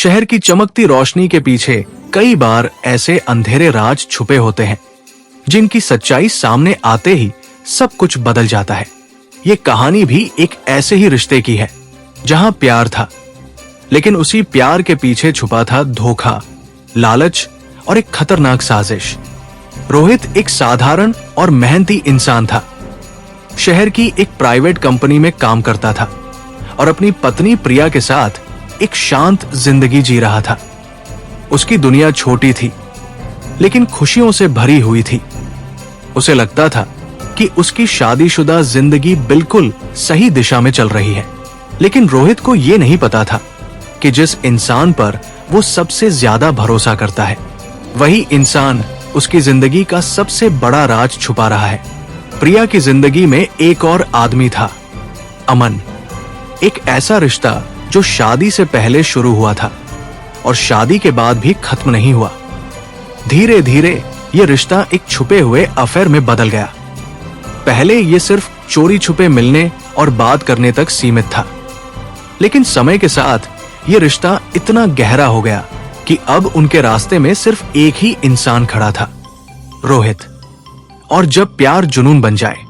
शहर की चमकती रोशनी के पीछे कई बार ऐसे अंधेरे राज छुपे होते हैं जिनकी सच्चाई सामने आते ही सब कुछ बदल जाता है। ये कहानी भी एक ऐसे ही रिश्ते की है जहां प्यार था, लेकिन उसी प्यार के पीछे छुपा था धोखा, लालच और एक खतरनाक साजिश। रोहित एक साधारण और मेहनती इंसान था। शहर की एक प्राइवेट कंपनी में काम करता था और अपनी पत्नी प्रिया के साथ एक शांत जिंदगी जी रहा था। उसकी दुनिया छोटी थी लेकिन खुशियों से भरी हुई थी। उसे लगता था कि उसकी शादीशुदा जिंदगी बिल्कुल सही दिशा में चल रही है, लेकिन रोहित को यह नहीं पता था कि जिस इंसान पर वो सबसे ज्यादा भरोसा करता है, वही इंसान उसकी जिंदगी का सबसे बड़ा राज छुपा रहा है। प्रिया की जिंदगी में एक और आदमी था, अमन। एक ऐसा रिश्ता जो शादी से पहले शुरू हुआ था और शादी के बाद भी खत्म नहीं हुआ। धीरे धीरे ये रिश्ता एक छुपे हुए अफेयर में बदल गया। पहले ये सिर्फ चोरी छुपे मिलने और बात करने तक सीमित था, लेकिन समय के साथ ये रिश्ता इतना गहरा हो गया कि अब उनके रास्ते में सिर्फ एक ही इंसान खड़ा था, रोहित। और जब प्यार जुनून बन जाए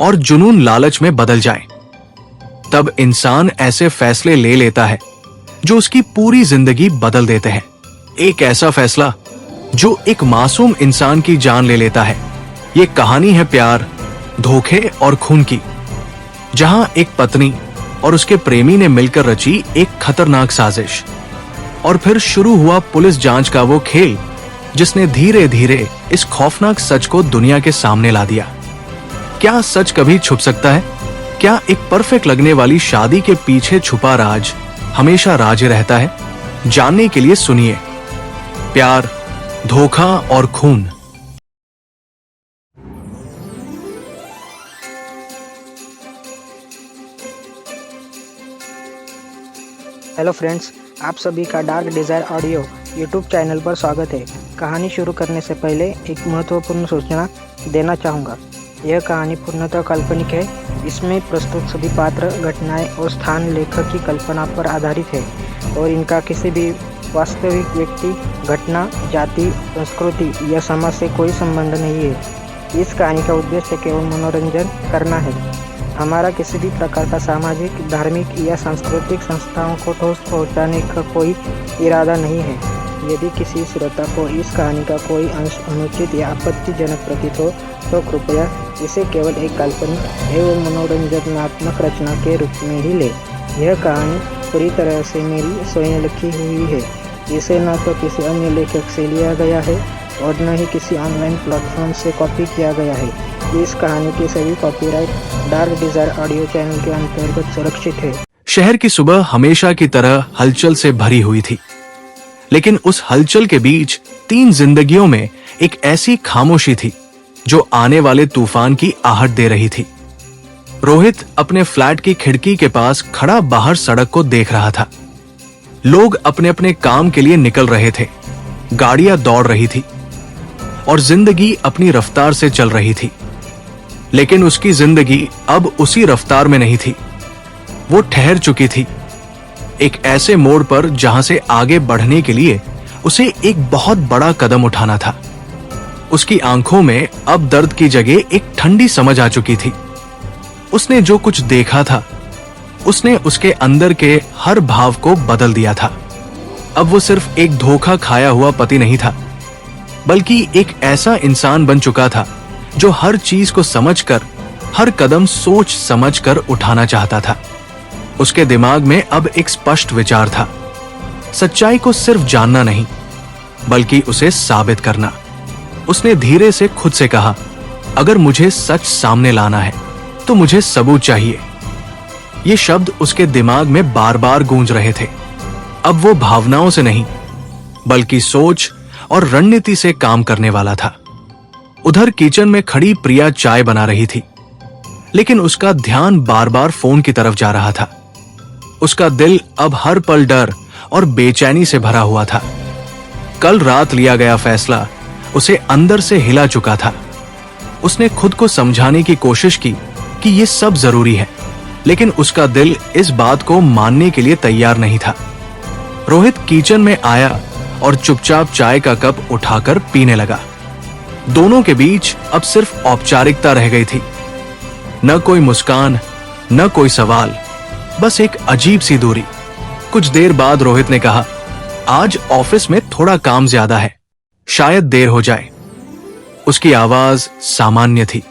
और जुनून लालच में बदल जाए, तब इंसान ऐसे फैसले ले लेता है जो उसकी पूरी जिंदगी बदल देते हैं। एक ऐसा फैसला जो एक मासूम इंसान की जान ले लेता है। ये कहानी है प्यार, धोखे और खून की, जहां एक पत्नी और उसके प्रेमी ने मिलकर रची एक खतरनाक साजिश। और फिर शुरू हुआ पुलिस जांच का वो खेल जिसने धीरे धीरे इस खौफनाक सच को दुनिया के सामने ला दिया। क्या सच कभी छुप सकता है? क्या एक परफेक्ट लगने वाली शादी के पीछे छुपा राज हमेशा राज रहता है? जानने के लिए सुनिए प्यार, धोखा और खून। हेलो फ्रेंड्स, आप सभी का dark desire audio YouTube channel पर स्वागत है। कहानी शुरू करने से पहले एक महत्वपूर्ण सूचना देना चाहूँगा। यह कहानी पूर्णतः काल्पनिक है। इसमें प्रस्तुत सभी पात्र, घटनाएं और स्थान लेखक की कल्पना पर आधारित है और इनका किसी भी वास्तविक व्यक्ति, घटना, जाति, संस्कृति या समाज से कोई संबंध नहीं है। इस कहानी का उद्देश्य केवल मनोरंजन करना है। हमारा किसी भी प्रकार का सामाजिक, धार्मिक या सांस्कृतिक संस्थाओं को ठोस पहुंचाने का कोई इरादा नहीं है। यदि किसी श्रोता को इस कहानी का कोई अंश अनुचित या आपत्तिजनक प्रतीत हो तो कृपया इसे केवल एक काल्पनिक एवं मनोरंजनात्मक रचना के रूप में ही ले। यह कहानी पूरी तरह से मेरी स्वयं लिखी हुई है। इसे न तो किसी अन्य लेखक से लिया गया है और न ही किसी ऑनलाइन प्लेटफॉर्म से कॉपी किया गया है। इस कहानी की सभी copyright dark desire audio channel के अंतर्गत सुरक्षित है। शहर की सुबह हमेशा की तरह हलचल से भरी हुई थी, लेकिन उस हलचल के बीच 3 जिंदगियों में एक ऐसी खामोशी थी जो आने वाले तूफान की आहट दे रही थी। रोहित अपने फ्लैट की खिड़की के पास खड़ा बाहर सड़क को देख रहा था। लोग अपने अपने काम के लिए निकल रहे थे, गाड़ियां दौड़ रही थी और जिंदगी अपनी रफ्तार से चल रही थी। लेकिन उसकी जिंदगी अब उसी रफ्तार में नहीं थी। वो ठहर चुकी थी एक ऐसे मोड़ पर जहां से आगे बढ़ने के लिए उसे एक बहुत बड़ा कदम उठाना था। उसकी आंखों में अब दर्द की जगह एक ठंडी समझ आ चुकी थी। उसने जो कुछ देखा था, उसने उसके अंदर के हर भाव को बदल दिया था। अब वो सिर्फ एक धोखा खाया हुआ पति नहीं था, बल्कि एक ऐसा इंसान बन चुका था जो हर चीज को समझकर, हर कदम सोच समझकर उठाना चाहता था। उसके दिमाग में अब एक स्पष्ट विचार था, सच्चाई को सिर्फ जानना नहीं बल्कि उसे साबित करना। उसने धीरे से खुद से कहा, अगर मुझे सच सामने लाना है तो मुझे सबूत चाहिए। ये शब्द उसके दिमाग में बार बार गूंज रहे थे। अब वो भावनाओं से नहीं बल्कि सोच और रणनीति से काम करने वाला था। उधर किचन में खड़ी प्रिया चाय बना रही थी, लेकिन उसका ध्यान बार बार फोन की तरफ जा रहा था। उसका दिल अब हर पल डर और बेचैनी से भरा हुआ था। कल रात लिया गया फैसला उसे अंदर से हिला चुका था। उसने खुद को समझाने की कोशिश की कि ये सब जरूरी है, लेकिन उसका दिल इस बात को मानने के लिए तैयार नहीं था। रोहित किचन में आया और चुपचाप चाय का कप उठाकर पीने लगा। दोनों के बीच अब सिर्फ औपचारिकता रह गई थी। न कोई मुस्कान, न कोई सवाल, बस एक अजीब सी दूरी। कुछ देर बाद रोहित ने कहा, आज ऑफिस में थोड़ा काम ज्यादा है, शायद देर हो जाए। उसकी आवाज सामान्य थी,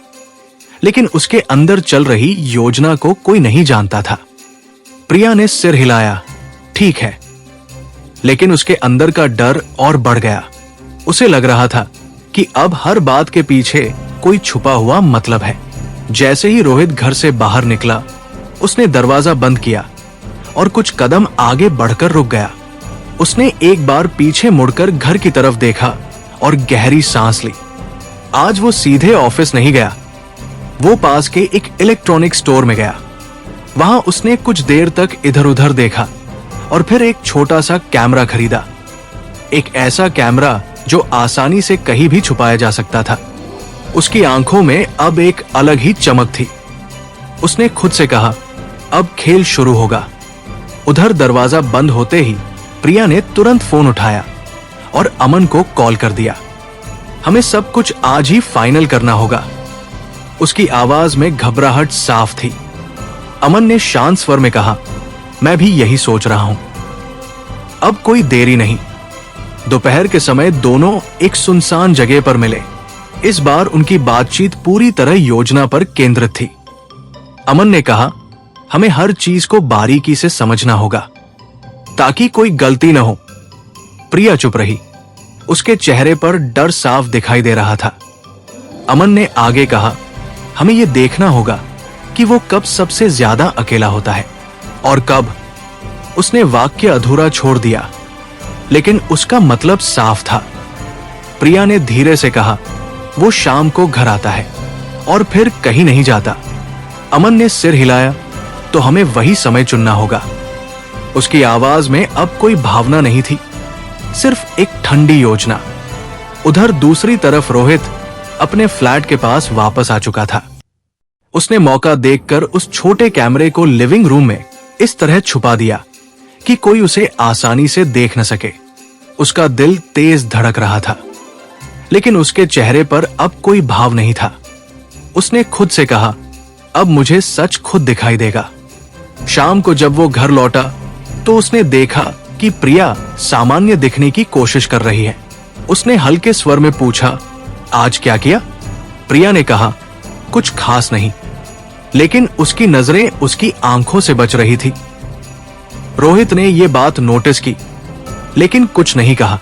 लेकिन उसके अंदर चल रही योजना को कोई नहीं जानता था। प्रिया ने सिर हिलाया, ठीक है, लेकिन उसके अंदर का डर और बढ़ गया। उसे लग रहा था कि अब हर बात के पीछे कोई छुपा हुआ मतलब है। जैसे ही रोहित घर से बाहर निकला, उसने दरवाजा बंद किया और कुछ कदम आगे बढ़कर रुक गया। उसने एक बार पीछे मुड़कर घर की तरफ देखा और गहरी सांस ली। आज वो सीधे ऑफिस नहीं गया, वो पास के एक इलेक्ट्रॉनिक स्टोर में गया। वहां उसने कुछ देर तक इधर उधर देखा और फिर एक छोटा सा कैमरा खरीदा। एक ऐसा कैमरा जो आसानी से कहीं भी छुपाया जा सकता था। उसकी आंखों में अब एक अलग ही चमक थी। उसने खुद से कहा, अब खेल शुरू होगा। उधर दरवाजा बंद होते ही प्रिया ने तुरंत फोन उठाया और अमन को कॉल कर दिया। हमें सब कुछ आज ही फाइनल करना होगा। उसकी आवाज में घबराहट साफ थी। अमन ने शांत स्वर में कहा, मैं भी यही सोच रहा हूं। अब कोई देरी नहीं। दोपहर के समय दोनों एक सुनसान जगह पर मिले। इस बार उनकी बातचीत पूरी तरह योजना पर केंद्रित थी। अमन ने कहा, हमें हर चीज को बारीकी से समझना होगा ताकि कोई गलती न हो। प्रिया चुप रही। उसके चेहरे पर डर साफ दिखाई दे रहा था। अमन ने आगे कहा, हमें यह देखना होगा कि वो कब सबसे ज्यादा अकेला होता है और कब। उसने वाक्य अधूरा छोड़ दिया, लेकिन उसका मतलब साफ था। प्रिया ने धीरे से कहा, वो शाम को घर आता है और फिर कहीं नहीं जाता। अमन ने सिर हिलाया, तो हमें वही समय चुनना होगा। उसकी आवाज में अब कोई भावना नहीं थी, सिर्फ एक ठंडी योजना। उधर दूसरी तरफ रोहित अपने फ्लैट के पास वापस आ चुका था। उसने मौका देखकर उस छोटे कैमरे को लिविंग रूम में इस तरह छुपा दिया कि कोई उसे आसानी से देख न सके। उसका दिल तेज धड़क रहा था, लेकिन उसके चेहरे पर अब कोई भाव नहीं था। उसने खुद से कहा, अब मुझे सच खुद दिखाई देगा। शाम को जब वो घर लौटा तो उसने देखा कि प्रिया सामान्य दिखने की कोशिश कर रही है। उसने हल्के स्वर में पूछा, आज क्या किया? प्रिया ने कहा, कुछ खास नहीं, लेकिन उसकी नजरें उसकी आंखों से बच रही थी। रोहित ने यह बात नोटिस की, लेकिन कुछ नहीं कहा।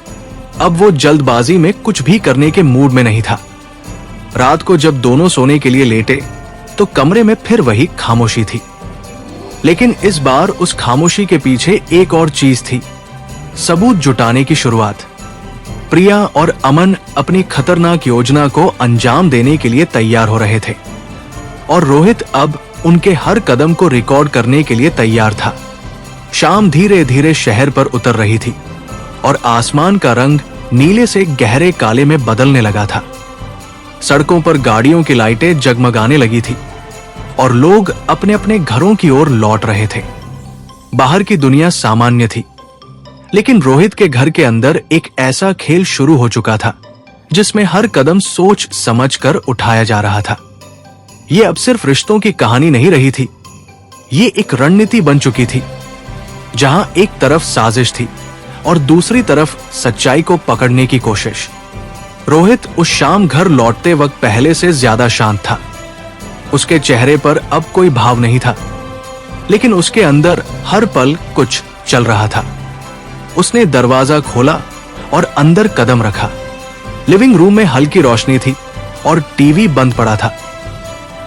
अब वो जल्दबाजी में कुछ भी करने के मूड में नहीं था। रात को जब दोनों सोने के लिए लेटे तो कमरे में फिर वही खामोशी थी, लेकिन इस बार उस खामोशी के पीछे एक और चीज थी, सबूत जुटाने की शुरुआत। प्रिया और अमन अपनी खतरनाक योजना को अंजाम देने के लिए तैयार हो रहे थे और रोहित अब उनके हर कदम को रिकॉर्ड करने के लिए तैयार था। शाम धीरे धीरे शहर पर उतर रही थी और आसमान का रंग नीले से गहरे काले में बदलने लगा था। सड़कों पर गाड़ियों की लाइटें जगमगाने लगी थी और लोग अपने अपने घरों की ओर लौट रहे थे। बाहर की दुनिया सामान्य थी, लेकिन रोहित के घर के अंदर एक ऐसा खेल शुरू हो चुका था जिसमें हर कदम सोच समझ कर उठाया जा रहा था। ये अब सिर्फ रिश्तों की कहानी नहीं रही थी, ये एक रणनीति बन चुकी थी, जहां एक तरफ साजिश थी और दूसरी तरफ सच्चाई को पकड़ने की कोशिश। रोहित उस शाम घर लौटते वक्त पहले से ज्यादा शांत था। उसके चेहरे पर अब कोई भाव नहीं था, लेकिन उसके अंदर हर पल कुछ चल रहा था। उसने दरवाजा खोला और अंदर कदम रखा। लिविंग रूम में हल्की रोशनी थी और टीवी बंद पड़ा था।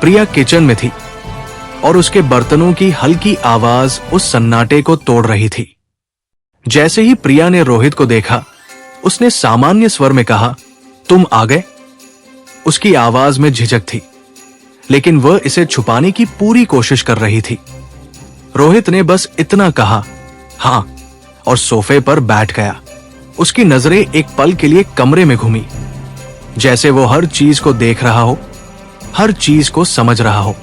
प्रिया किचन में थी और उसके बर्तनों की हल्की आवाज उस सन्नाटे को तोड़ रही थी। जैसे ही प्रिया ने रोहित को देखा, उसने सामान्य स्वर में कहा, तुम आ गए। उसकी आवाज में झिझक थी, लेकिन वह इसे छुपाने की पूरी कोशिश कर रही थी। रोहित ने बस इतना कहा, हां, और सोफे पर बैठ गया। उसकी नजरें एक पल के लिए कमरे में घूमी, जैसे वो हर चीज को देख रहा हो, हर चीज को समझ रहा हो।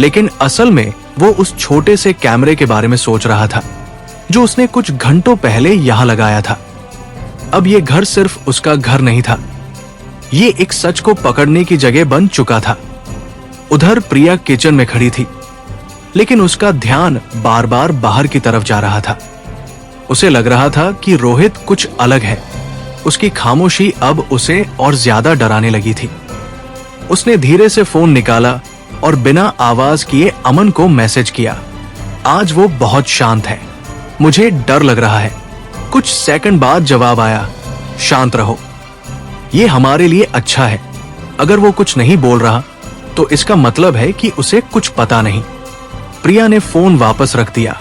लेकिन असल में वो उस छोटे से कैमरे के बारे में सोच रहा था जो उसने कुछ घंटों पहले यहां लगाया था। अब ये घर सिर्फ उसका घर नहीं था, ये एक सच को पकड़ने की जगह बन चुका था। उधर प्रिया किचन में खड़ी थी, लेकिन उसका ध्यान बार बार बाहर की तरफ जा रहा था। उसे लग रहा था कि रोहित कुछ अलग है। उसकी खामोशी अब उसे और ज्यादा डराने लगी थी। उसने धीरे से फोन निकाला और बिना आवाज किए अमन को मैसेज किया। आज वो बहुत शांत है, मुझे डर लग रहा है। कुछ सेकंड बाद जवाब आया, शांत रहो, ये हमारे लिए अच्छा है। अगर वो कुछ नहीं बोल रहा तो इसका मतलब है कि उसे कुछ पता नहीं। प्रिया ने फोन वापस रख दिया,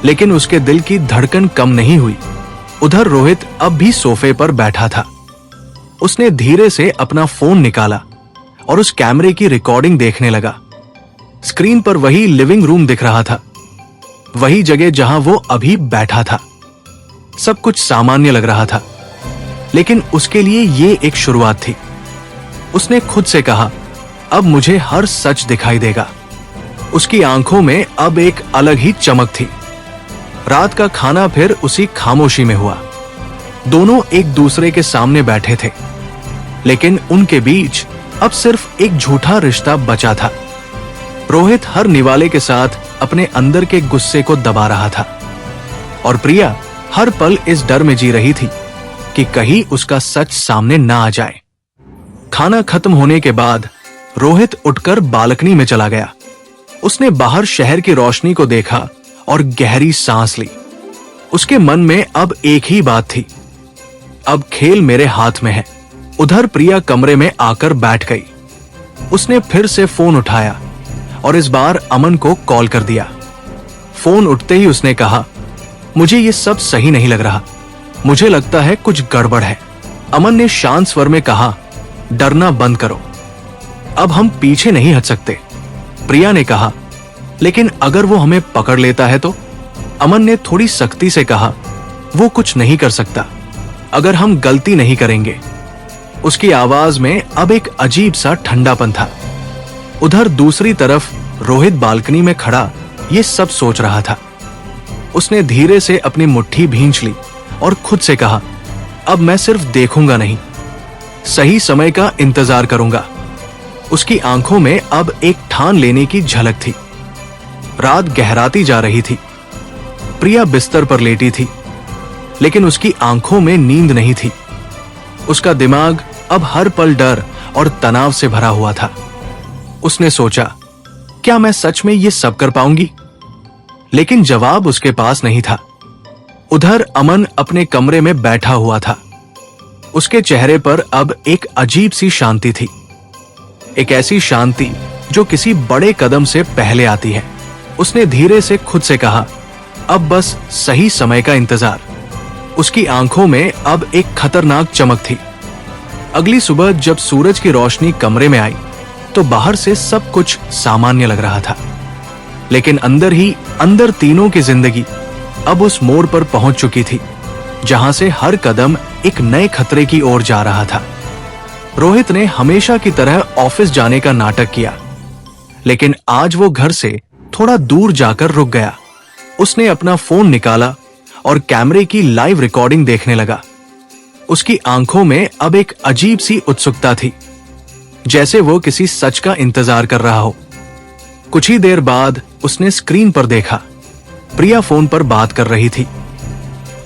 लेकिन उसके दिल की धड़कन कम नहीं हुई। उधर रोहित अब भी सोफे पर बैठा था। उसने धीरे से अपना फोन निकाला और उस कैमरे की रिकॉर्डिंग देखने लगा। स्क्रीन पर वही लिविंग रूम दिख रहा था, वही जगह जहां वो अभी बैठा था। सब कुछ सामान्य लग रहा था, लेकिन उसके लिए ये एक शुरुआत थी। उसने खुद से कहा, अब मुझे हर सच दिखाई देगा। उसकी आंखों में अब एक अलग ही चमक थी। रात का खाना फिर उसी खामोशी में हुआ। दोनों एक दूसरे के सामने बैठे थे, लेकिन उनके बीच अब सिर्फ एक झूठा रिश्ता बचा था। रोहित हर निवाले के साथ अपने अंदर के गुस्से को दबा रहा था, और प्रिया हर पल इस डर में जी रही थी कि कहीं उसका सच सामने ना आ जाए। खाना खत्म होने के बाद रोहित उठकर बालकनी में चला गया। उसने बाहर शहर की रोशनी को देखा और गहरी सांस ली। उसके मन में अब एक ही बात थी, अब खेल मेरे हाथ में है। उधर प्रिया कमरे में आकर बैठ गई। उसने फिर से फोन उठाया और इस बार अमन को कॉल कर दिया। फोन उठते ही उसने कहा, मुझे ये सब सही नहीं लग रहा, मुझे लगता है कुछ गड़बड़ है। अमन ने शांत स्वर में कहा, डरना बंद करो, अब हम पीछे नहीं हट सकते। प्रिया ने कहा, लेकिन अगर वो हमें पकड़ लेता है तो? अमन ने थोड़ी सख्ती से कहा, वो कुछ नहीं कर सकता अगर हम गलती नहीं करेंगे। उसकी आवाज में अब एक अजीब सा ठंडापन था। उधर दूसरी तरफ रोहित बालकनी में खड़ा ये सब सोच रहा था। उसने धीरे से अपनी मुट्ठी भींच ली और खुद से कहा, अब मैं सिर्फ देखूंगा नहीं, सही समय का इंतजार करूंगा। उसकी आंखों में अब एक ठान लेने की झलक थी। रात गहराती जा रही थी। प्रिया बिस्तर पर लेटी थी, लेकिन उसकी आंखों में नींद नहीं थी। उसका दिमाग अब हर पल डर और तनाव से भरा हुआ था। उसने सोचा, क्या मैं सच में ये सब कर पाऊंगी? लेकिन जवाब उसके पास नहीं था। उधर अमन अपने कमरे में बैठा हुआ था। उसके चेहरे पर अब एक अजीब सी शांति थी, एक ऐसी शांति जो किसी बड़े कदम से पहले आती है। उसने धीरे से खुद से कहा, अब बस सही समय का इंतजार। उसकी आंखों में अब एक खतरनाक चमक थी। अगली सुबह जब सूरज की रोशनी कमरे में आई तो बाहर से सब कुछ सामान्य लग रहा था, लेकिन अंदर ही अंदर तीनों की जिंदगी अब उस मोड़ पर पहुंच चुकी थी जहां से हर कदम एक नए खतरे की ओर जा रहा था। रोहित ने हमेशा की तरह ऑफिस जाने का नाटक किया, लेकिन आज वो घर से थोड़ा दूर जाकर रुक गया। उसने अपना फोन निकाला और कैमरे की लाइव रिकॉर्डिंग देखने लगा। उसकी आंखों में अब एक अजीब सी उत्सुकता थी, जैसे वो किसी सच का इंतजार कर रहा हो। कुछ ही देर बाद उसने स्क्रीन पर देखा, प्रिया फोन पर बात कर रही थी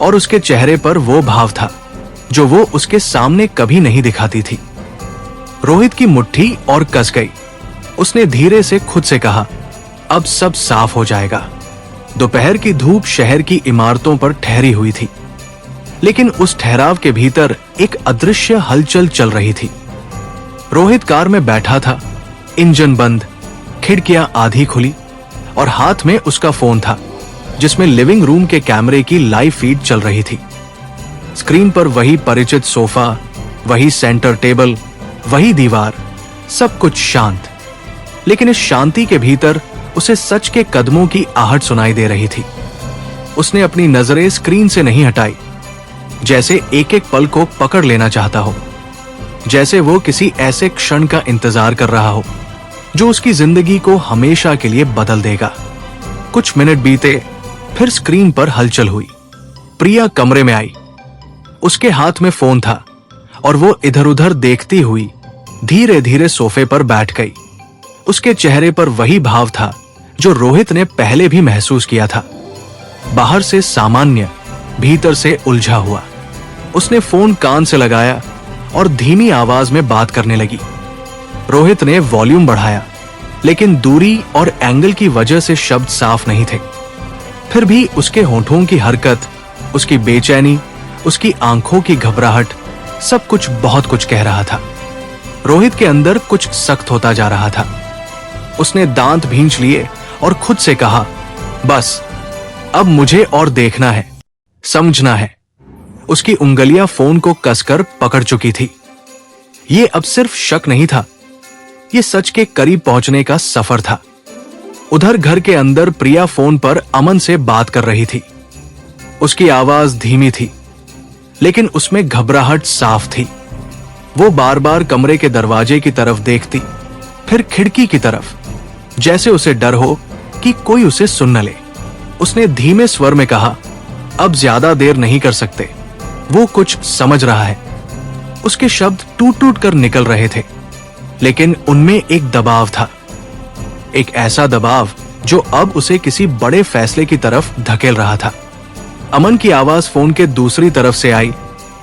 और उसके चेहरे पर वो भाव था जो वो उसके सामने कभी नहीं दिखाती थी। रोहित की मुट्ठी और कस गई। उसने धीरे से खुद से कहा, अब सब साफ हो जाएगा। दोपहर की धूप शहर की इमारतों पर ठहरी हुई थी, लेकिन उस ठहराव के भीतर एक अदृश्य हलचल चल रही थी। रोहित कार में बैठा था, इंजन बंद, खिड़कियां आधी खुली और हाथ में उसका फोन था जिसमें लिविंग रूम के कैमरे की लाइव फीड चल रही थी। स्क्रीन पर वही परिचित सोफा, वही सेंटर टेबल, वही दीवार, सब कुछ शांत। लेकिन इस शांति के भीतर उसे सच के कदमों की आहट सुनाई दे रही थी। उसने अपनी नजरें स्क्रीन से नहीं हटाई, जैसे एक एक पल को पकड़ लेना चाहता हो, जैसे वो किसी ऐसे क्षण का इंतजार कर रहा हो जो उसकी जिंदगी को हमेशा के लिए बदल देगा। कुछ मिनट बीते फिर स्क्रीन पर हलचल हुई। प्रिया कमरे में आई। उसके हाथ में फोन था और वो इधर उधर देखती हुई धीरे धीरे सोफे पर बैठ गई। उसके चेहरे पर वही भाव था जो रोहित ने पहले भी महसूस किया था, बाहर से सामान्य, भीतर से उलझा हुआ। उसने फोन कान से लगाया और धीमी आवाज में बात करने लगी। रोहित ने वॉल्यूम बढ़ाया, लेकिन दूरी और एंगल की वजह से शब्द साफ नहीं थे। फिर भी उसके होठों की हरकत, उसकी बेचैनी, उसकी आंखों की घबराहट, सब कुछ बहुत कुछ कह रहा था। रोहित के अंदर कुछ सख्त होता जा रहा था। उसने दांत भींच लिए और खुद से कहा, बस अब मुझे और देखना है, समझना है। उसकी उंगलियां फोन को कसकर पकड़ चुकी थी। ये अब सिर्फ शक नहीं था, ये सच के करीब पहुंचने का सफर था। उधर घर के अंदर प्रिया फोन पर अमन से बात कर रही थी। उसकी आवाज धीमी थी, लेकिन उसमें घबराहट साफ थी। वो बार बार कमरे के दरवाजे की तरफ देखती, फिर खिड़की की तरफ, जैसे उसे डर हो कि कोई उसे सुन न ले। उसने धीमे स्वर में कहा, अब ज्यादा देर नहीं कर सकते। वो कुछ समझ रहा है। उसके शब्द टूट टूट कर निकल रहे थे, लेकिन उनमें एक दबाव था, एक ऐसा दबाव जो अब उसे किसी बड़े फैसले की तरफ धकेल रहा था। अमन की आवाज फोन के दूसरी तरफ से आई,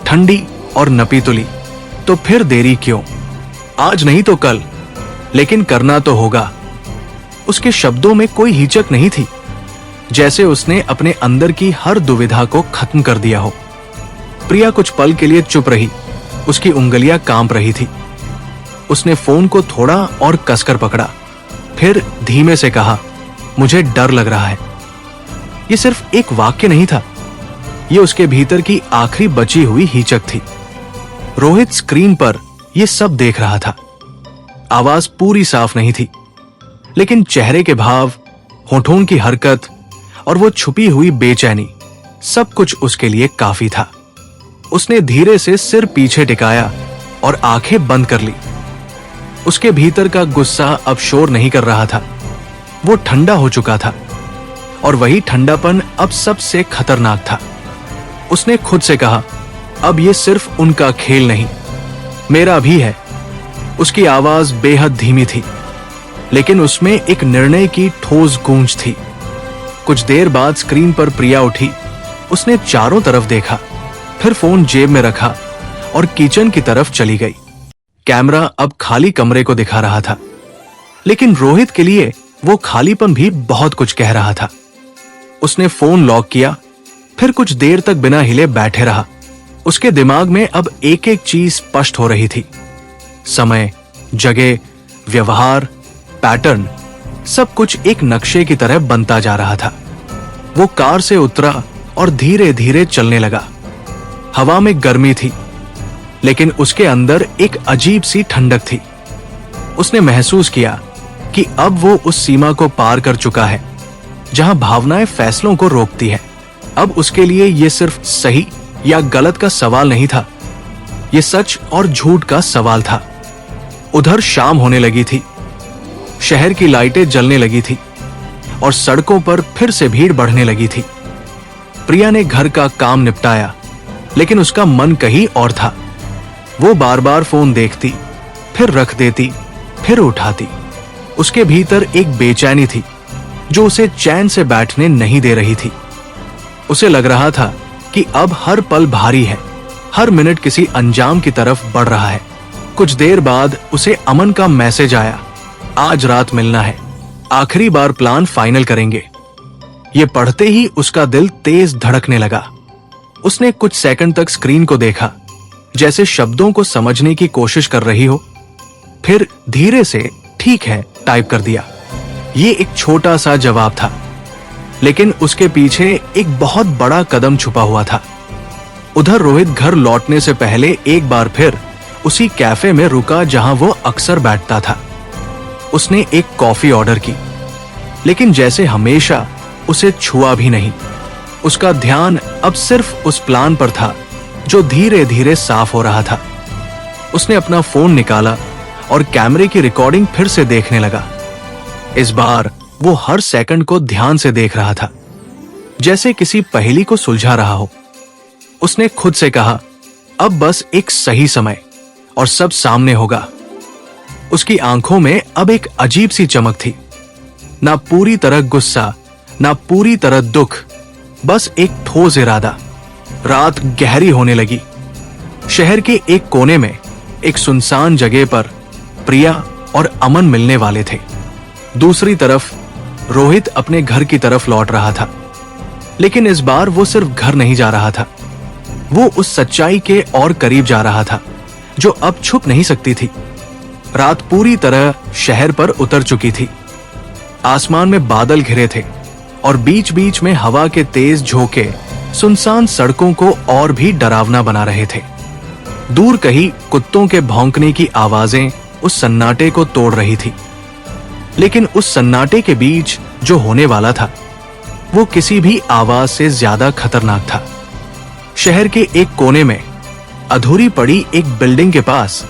ठंडी और नपी तुली। तो फिर देरी क्यों? आज नहीं तो कल, लेकिन करना तो होगा। उसके शब्दों में कोई हिचक नहीं थी, जैसे उसने अपने अंदर की हर दुविधा को खत्म कर दिया हो। प्रिया कुछ पल के लिए चुप रही। उसकी उंगलियां कांप रही थी। उसने फोन को थोड़ा और कसकर पकड़ा, फिर धीमे से कहा, मुझे डर लग रहा है। यह सिर्फ एक वाक्य नहीं था, यह उसके भीतर की आखिरी बची हुई हिचक थी। रोहित स्क्रीन पर यह सब देख रहा था। आवाज पूरी साफ नहीं थी, लेकिन चेहरे के भाव, होठों की हरकत और वो छुपी हुई बेचैनी, सब कुछ उसके लिए काफी था। उसने धीरे से सिर पीछे टिकाया और आंखें बंद कर ली। उसके भीतर का गुस्सा अब शोर नहीं कर रहा था, वो ठंडा हो चुका था, और वही ठंडापन अब सबसे खतरनाक था। उसने खुद से कहा, अब ये सिर्फ उनका खेल नहीं, मेरा भी है। उसकी आवाज बेहद धीमी थी, लेकिन उसमें एक निर्णय की ठोस गूंज थी। कुछ देर बाद स्क्रीन पर प्रिया उठी। उसने चारों तरफ देखा, फिर फोन जेब में रखा और किचन की तरफ चली गई। कैमरा अब खाली कमरे को दिखा रहा था, लेकिन रोहित के लिए वो खालीपन भी बहुत कुछ कह रहा था। उसने फोन लॉक किया, फिर कुछ देर तक बिना हिले बैठे रहा। उसके दिमाग में अब एक एक चीज स्पष्ट हो रही थी। समय, जगह, व्यवहार, पैटर्न, सब कुछ एक नक्शे की तरह बनता जा रहा था। वो कार से उतरा और धीरे धीरे चलने लगा। हवा में गर्मी थी, लेकिन उसके अंदर एक अजीब सी ठंडक थी। उसने महसूस किया कि अब वो उस सीमा को पार कर चुका है जहां भावनाएं फैसलों को रोकती है। अब उसके लिए ये सिर्फ सही या गलत का सवाल नहीं था, ये सच और झूठ का सवाल था। उधर शाम होने लगी थी, शहर की लाइटें जलने लगी थी और सड़कों पर फिर से भीड़ बढ़ने लगी थी। प्रिया ने घर का काम निपटाया, लेकिन उसका मन कहीं और था। वो बार बार फोन देखती, फिर रख देती, फिर उठाती। उसके भीतर एक बेचैनी थी जो उसे चैन से बैठने नहीं दे रही थी। उसे लग रहा था कि अब हर पल भारी है, हर मिनट किसी अंजाम की तरफ बढ़ रहा है। कुछ देर बाद उसे अमन का मैसेज आया, आज रात मिलना है, आखिरी बार प्लान फाइनल करेंगे। ये पढ़ते ही उसका दिल तेज धड़कने लगा। उसने कुछ सेकंड तक स्क्रीन को देखा, जैसे शब्दों को समझने की कोशिश कर रही हो, फिर धीरे से ठीक है टाइप कर दिया। ये एक छोटा सा जवाब था, लेकिन उसके पीछे एक बहुत बड़ा कदम छुपा हुआ था। उधर रोहित घर लौटने से पहले एक बार फिर उसी कैफे में रुका जहां वो अक्सर बैठता था। उसने एक कॉफी ऑर्डर की, लेकिन जैसे हमेशा उसे छुआ भी नहीं। उसका ध्यान अब सिर्फ उस प्लान पर था जो धीरे धीरे साफ हो रहा था। उसने अपना फोन निकाला और कैमरे की रिकॉर्डिंग फिर से देखने लगा। इस बार वो हर सेकंड को ध्यान से देख रहा था। जैसे किसी पहेली को सुलझा रहा हो। उसने खुद से कहा, अब बस एक सही समय और सब सामने होगा। उसकी आंखों में अब एक अजीब सी चमक थी, ना पूरी तरह गुस्सा, ना पूरी तरह दुख, बस एक ठोस इरादा। रात गहरी होने लगी। शहर के एक कोने में एक सुनसान जगह पर प्रिया और अमन मिलने वाले थे। दूसरी तरफ रोहित अपने घर की तरफ लौट रहा था, लेकिन इस बार वो सिर्फ घर नहीं जा रहा था, वो उस सच्चाई के और करीब जा रहा था जो अब छुप नहीं सकती थी। रात पूरी तरह शहर पर उतर चुकी थी। आसमान में बादल घिरे थे और बीच बीच में हवा के तेज झोंके सुनसान सड़कों को और भी डरावना बना रहे थे। दूर कहीं कुत्तों के भौंकने की आवाजें उस सन्नाटे को तोड़ रही थी, लेकिन उस सन्नाटे के बीच जो होने वाला था वो किसी भी आवाज से ज्यादा खतरनाक था। शहर के एक कोने में अधूरी पड़ी एक बिल्डिंग के पास,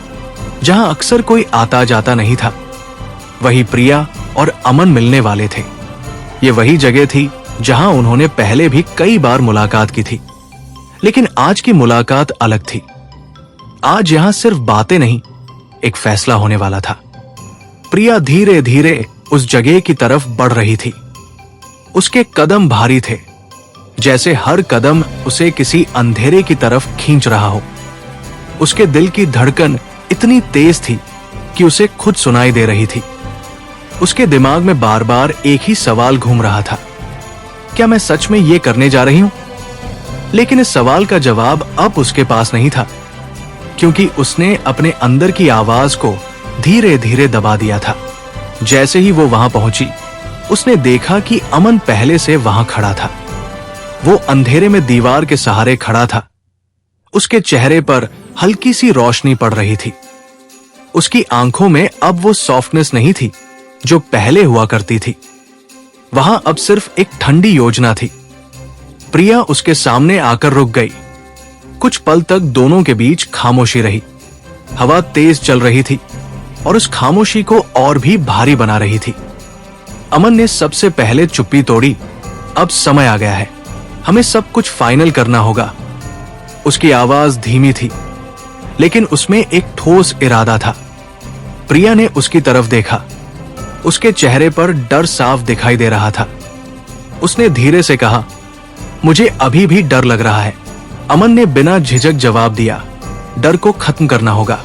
जहां अक्सर कोई आता जाता नहीं था, वही प्रिया और अमन मिलने वाले थे। ये वही जगह थी जहां उन्होंने पहले भी कई बार मुलाकात की थी, लेकिन आज की मुलाकात अलग थी। आज यहां सिर्फ बातें नहीं, एक फैसला होने वाला था। प्रिया धीरे धीरे उस जगह की तरफ बढ़ रही थी। उसके कदम भारी थे, जैसे हर कदम उसे किसी अंधेरे की तरफ खींच रहा हो। उसके दिल की धड़कन इतनी तेज थी कि उसे खुद सुनाई दे रही थी। उसके दिमाग में बार बार एक ही सवाल घूम रहा था, क्या मैं सच में ये करने जा रही हूं? लेकिन इस सवाल का जवाब अब उसके पास नहीं था, क्योंकि उसने अपने अंदर की आवाज को धीरे धीरे दबा दिया था। जैसे ही वो वहां पहुंची, उसने देखा कि अमन पहले से वहां खड़ा था। वो अंधेरे में दीवार के सहारे खड़ा था। उसके चेहरे पर हल्की सी रोशनी पड़ रही थी। उसकी आंखों में अब वो सॉफ्टनेस नहीं थी जो पहले हुआ करती थी। वहां अब सिर्फ एक ठंडी योजना थी। प्रिया उसके सामने आकर रुक गई। कुछ पल तक दोनों के बीच खामोशी रही। हवा तेज चल रही थी और उस खामोशी को और भी भारी बना रही थी। अमन ने सबसे पहले चुप्पी तोड़ी। अब समय आ गया है, हमें सब कुछ फाइनल करना होगा। उसकी आवाज धीमी थी, लेकिन उसमें एक ठोस इरादा था। प्रिया ने उसकी तरफ देखा। उसके चेहरे पर डर साफ दिखाई दे रहा था। उसने धीरे से कहा, मुझे अभी भी डर लग रहा है। अमन ने बिना झिझक जवाब दिया, डर को खत्म करना होगा,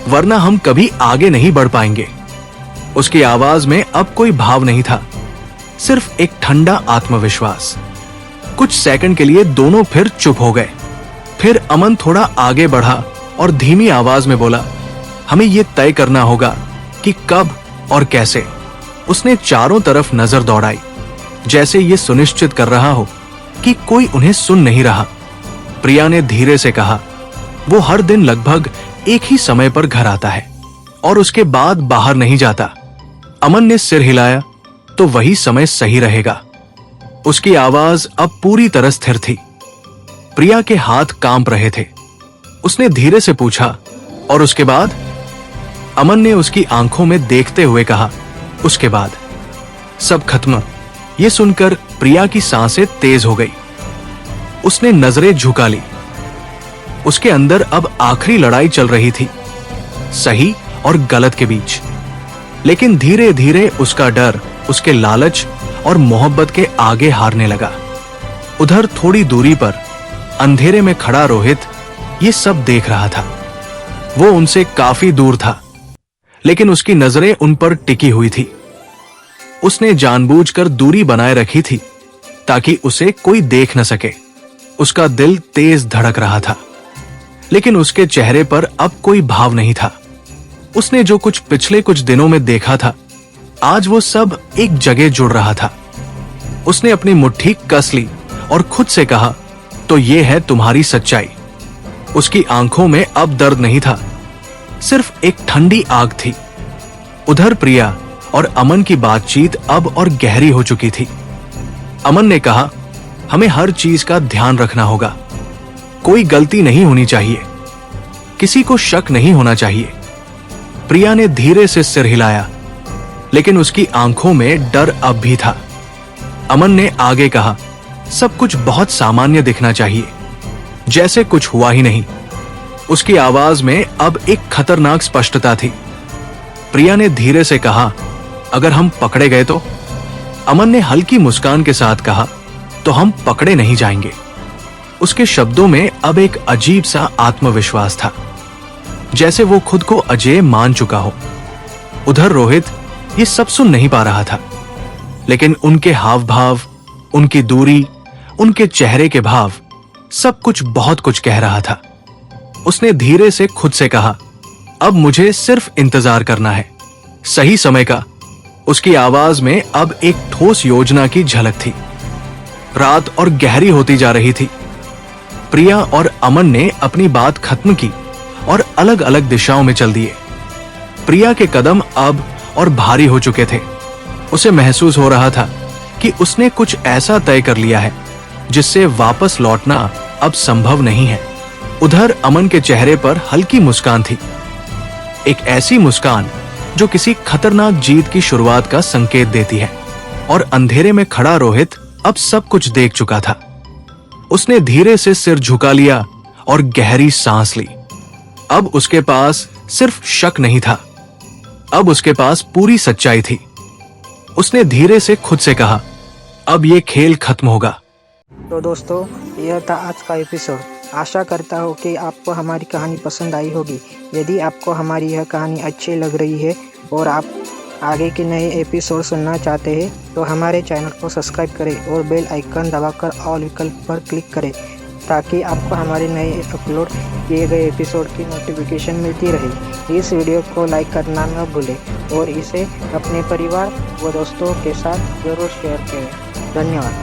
वरना हम कभी आगे नहीं बढ़ पाएंगे। उसकी आवाज में अब कोई भाव नहीं था, सिर्फ एक ठंडा आत्मविश्वास। कुछ सेकंड के लिए दोनों फिर चुप हो गए। फिर अमन थोड़ा आगे बढ़ा और धीमी आवाज में बोला, हमें यह तय करना होगा कि कब और कैसे। उसने चारों तरफ नजर दौड़ाई, जैसे ये सुनिश्चित कर रहा हो कि कोई उन्हें सुन नहीं रहा। प्रिया ने धीरे से कहा, वो हर दिन लगभग एक ही समय पर घर आता है और उसके बाद बाहर नहीं जाता। अमन ने सिर हिलाया, तो वही समय सही रहेगा। उसकी आवाज अब पूरी तरह स्थिर थी। प्रिया के हाथ कांप रहे थे। उसने धीरे से पूछा, और उसके बाद? अमन ने उसकी आंखों में देखते हुए कहा, उसके बाद सब खत्म। यह सुनकर प्रिया की सांसें तेज हो गई। उसने नजरें झुका ली। उसके अंदर अब आखिरी लड़ाई चल रही थी, सही और गलत के बीच। लेकिन धीरे धीरे उसका डर उसके लालच और मोहब्बत के आगे हारने लगा। उधर थोड़ी दूरी पर अंधेरे में खड़ा रोहित ये सब देख रहा था। वो उनसे काफी दूर था, लेकिन उसकी नजरें उन पर टिकी हुई थी। उसने जानबूझकर दूरी बनाए रखी थी ताकि उसे कोई देख न सके। उसका दिल तेज धड़क रहा था, लेकिन उसके चेहरे पर अब कोई भाव नहीं था। उसने जो कुछ पिछले कुछ दिनों में देखा था, आज वो सब एक जगह जुड़ रहा था। उसने अपनी मुट्ठी कस ली और खुद से कहा, तो ये है तुम्हारी सच्चाई। उसकी आंखों में अब दर्द नहीं था, सिर्फ एक ठंडी आग थी। उधर प्रिया और अमन की बातचीत अब और गहरी हो चुकी थी। अमन ने कहा, हमें हर चीज का ध्यान रखना होगा। कोई गलती नहीं होनी चाहिए, किसी को शक नहीं होना चाहिए। प्रिया ने धीरे से सिर हिलाया, लेकिन उसकी आंखों में डर अब भी था। अमन ने आगे कहा, सब कुछ बहुत सामान्य दिखना चाहिए, जैसे कुछ हुआ ही नहीं। उसकी आवाज में अब एक खतरनाक स्पष्टता थी। प्रिया ने धीरे से कहा, अगर हम पकड़े गए तो? अमन ने हल्की मुस्कान के साथ कहा, तो हम पकड़े नहीं जाएंगे। उसके शब्दों में अब एक अजीब सा आत्मविश्वास था, जैसे वो खुद को अजेय मान चुका हो। उधर रोहित ये सब सुन नहीं पा रहा था, लेकिन उनके हाव भाव, उनकी दूरी, उनके चेहरे के भाव, सब कुछ बहुत कुछ कह रहा था। उसने धीरे से खुद से कहा, अब मुझे सिर्फ इंतजार करना है, सही समय का। उसकी आवाज में अब एक ठोस योजना की झलक थी। रात और गहरी होती जा रही थी। प्रिया और अमन ने अपनी बात खत्म की और अलग अलग दिशाओं में चल दिए। प्रिया के कदम अब और भारी हो चुके थे। उसे महसूस हो रहा था कि उसने कुछ ऐसा तय कर लिया है जिससे वापस लौटना अब संभव नहीं है। उधर अमन के चेहरे पर हल्की मुस्कान थी, एक ऐसी मुस्कान जो किसी खतरनाक जीत की शुरुआत का संकेत देती है। और अंधेरे में खड़ा रोहित अब सब कुछ देख चुका था। उसने धीरे से सिर झुका लिया और गहरी सांस ली। अब उसके पास सिर्फ शक नहीं था, अब उसके पास पूरी सच्चाई थी। उसने धीरे से खुद से कहा, अब ये खेल खत्म होगा। तो दोस्तों, यह था आज का एपिसोड। आशा करता हूँ कि आपको हमारी कहानी पसंद आई होगी। यदि आपको हमारी यह कहानी अच्छी लग रही है और आप आगे के नए एपिसोड सुनना चाहते हैं तो हमारे चैनल को सब्सक्राइब करें और बेल आइकन दबाकर ऑल विकल्प पर क्लिक करें, ताकि आपको हमारे नए अपलोड किए गए एपिसोड की नोटिफिकेशन मिलती रहे। इस वीडियो को लाइक करना न भूलें और इसे अपने परिवार व दोस्तों के साथ ज़रूर शेयर करें। धन्यवाद।